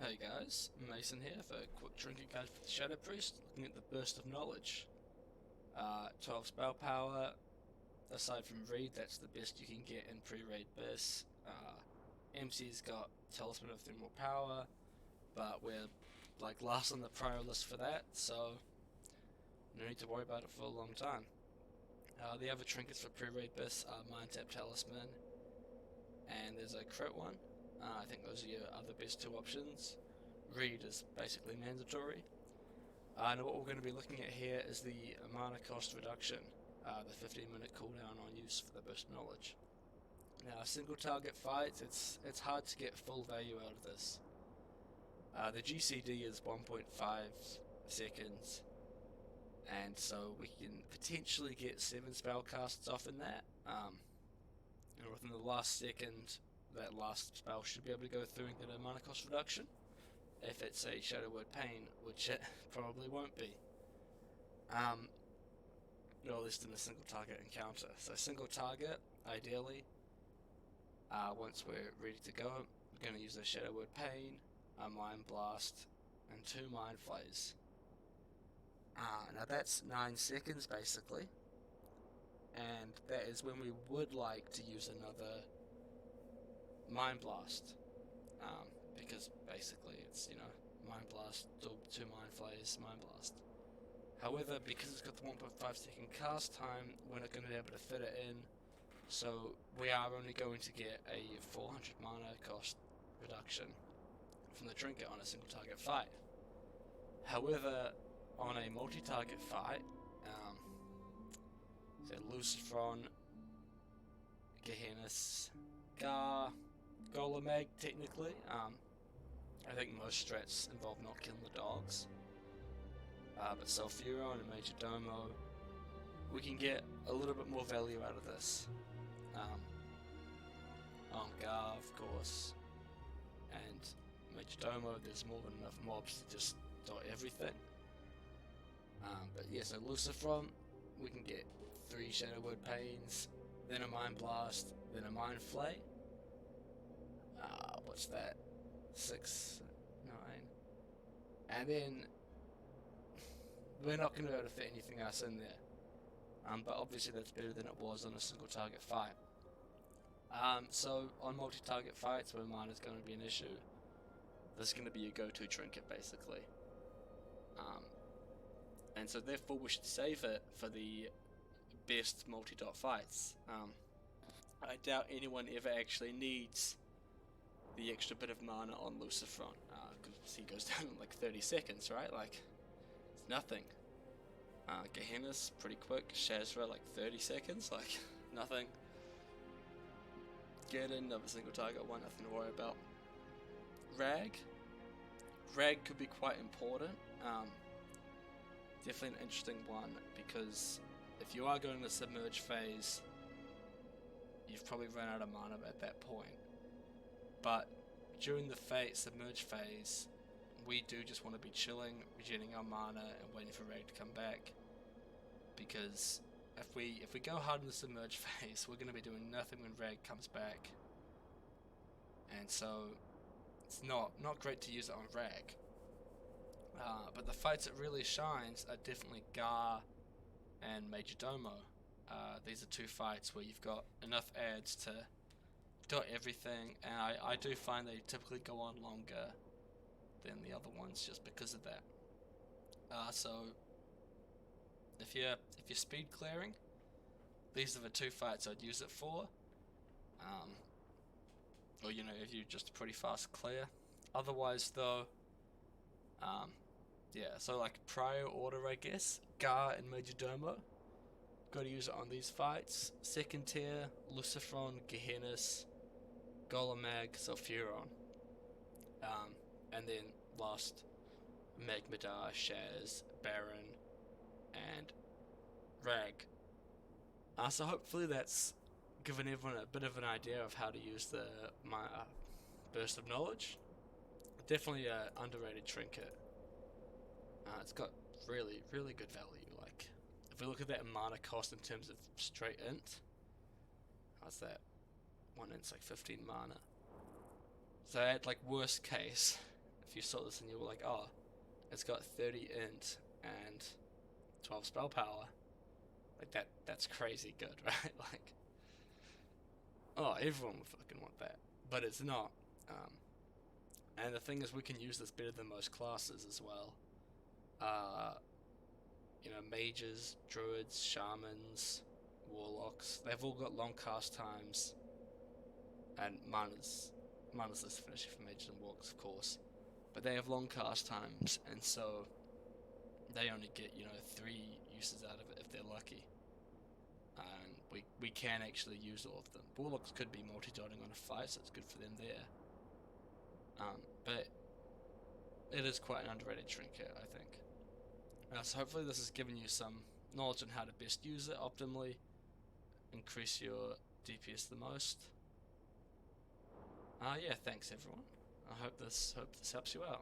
Hey guys, Mason here for a quick trinket guide for the Shadow Priest, looking at the Burst of Knowledge. 12 spell power, aside from Reed, that's the best you can get in pre-raid bursts. MC's got Talisman of Thermal Power, but we're like last on the prior list for that, so no need to worry about it for a long time. The other trinkets for pre-raid bursts are Mind Tap Talisman, and there's a crit one. I think those are your other best two options. Read is basically mandatory. And what we're going to be looking at here is the mana cost reduction, the 15-minute cooldown on use for the burst of knowledge. Now, single target fights, it's hard to get full value out of this. The GCD is 1.5 seconds, and so we can potentially get 7 spell casts off in that. And within the last second, that last spell should be able to go through and get a mana cost reduction. If it's a Shadow Word Pain, which it probably won't be. Or at least in a single target encounter. So single target, ideally, once we're ready to go, we're going to use a Shadow Word Pain, a Mind Blast, and 2 Mind Flays. Now that's 9 seconds basically, and that is when we would like to use another Mind Blast, because basically it's, Mind Blast, 2 Mind Flays, Mind Blast. However, because it's got the 1.5 second cast time, we're not going to be able to fit it in, so we are only going to get a 400 mana cost reduction from the trinket on a single target fight. However, on a multi-target fight, say Lucifron, Gehennis, Gar, Golemag, technically. I think most strats involve not killing the dogs. But Sulfuro and Major Domo, we can get a little bit more value out of this. On Gar, of course, and Major Domo, there's more than enough mobs to just dot everything. But yeah, so Lucifron, we can get 3 Shadow Word Pains, then a Mind Blast, then a Mind Flay. What's that? 6, 9. And then we're not going to be able to fit anything else in there. But obviously that's better than it was on a single target fight. So on multi-target fights where mana is going to be an issue, this is going to be your go-to trinket basically. And so therefore we should save it for the best multi-dot fights. I doubt anyone ever actually needs the extra bit of mana on Lucifron, because he goes down in like 30 seconds, right? Like, it's nothing. Gehennis, pretty quick. Shazra, like 30 seconds, like, nothing. Get another single target one, nothing to worry about. Rag could be quite important. Definitely an interesting one, because if you are going to submerge phase, you've probably run out of mana at that point. But during the submerge phase, we do just want to be chilling, regenerating our mana, and waiting for Rag to come back. Because if we go hard in the submerge phase, we're going to be doing nothing when Rag comes back. And so it's not great to use it on Rag. But the fights that really shines are definitely Gar and Major Domo. These are 2 fights where you've got enough adds to dot everything, and I do find they typically go on longer than the other ones just because of that. So if you're speed clearing, these are the 2 fights I'd use it for. Or if you're just a pretty fast clear. Otherwise though, yeah, so like prior order, I guess, Gar and Major Domo, gotta use it on these fights. Second tier, Lucifron, Gehennis, Golemag, Sulfuron. And then last, Magmadar, Shaz, Baron, and Rag. So hopefully that's given everyone a bit of an idea of how to use my Burst of Knowledge. Definitely an underrated trinket. It's got really, really good value. Like, if we look at that mana cost in terms of straight int, how's that? 1 int's like 15 mana. So at like worst case, if you saw this and you were like, oh, it's got 30 int and 12 spell power, like that's crazy good, right? Like, oh, everyone would fucking want that, but it's not. And the thing is, we can use this better than most classes as well. Mages, druids, shamans, warlocks, they've all got long cast times, and mana's less finishing for mages and warlocks, of course, but they have long cast times, and so they only get 3 uses out of it if they're lucky, and we can actually use all of them. Warlocks could be multi-dotting on a fight, so it's good for them there. But it is quite an underrated trinket, I think. So hopefully this has given you some knowledge on how to best use it optimally, increase your DPS the most. Yeah, thanks everyone. I hope this helps you out.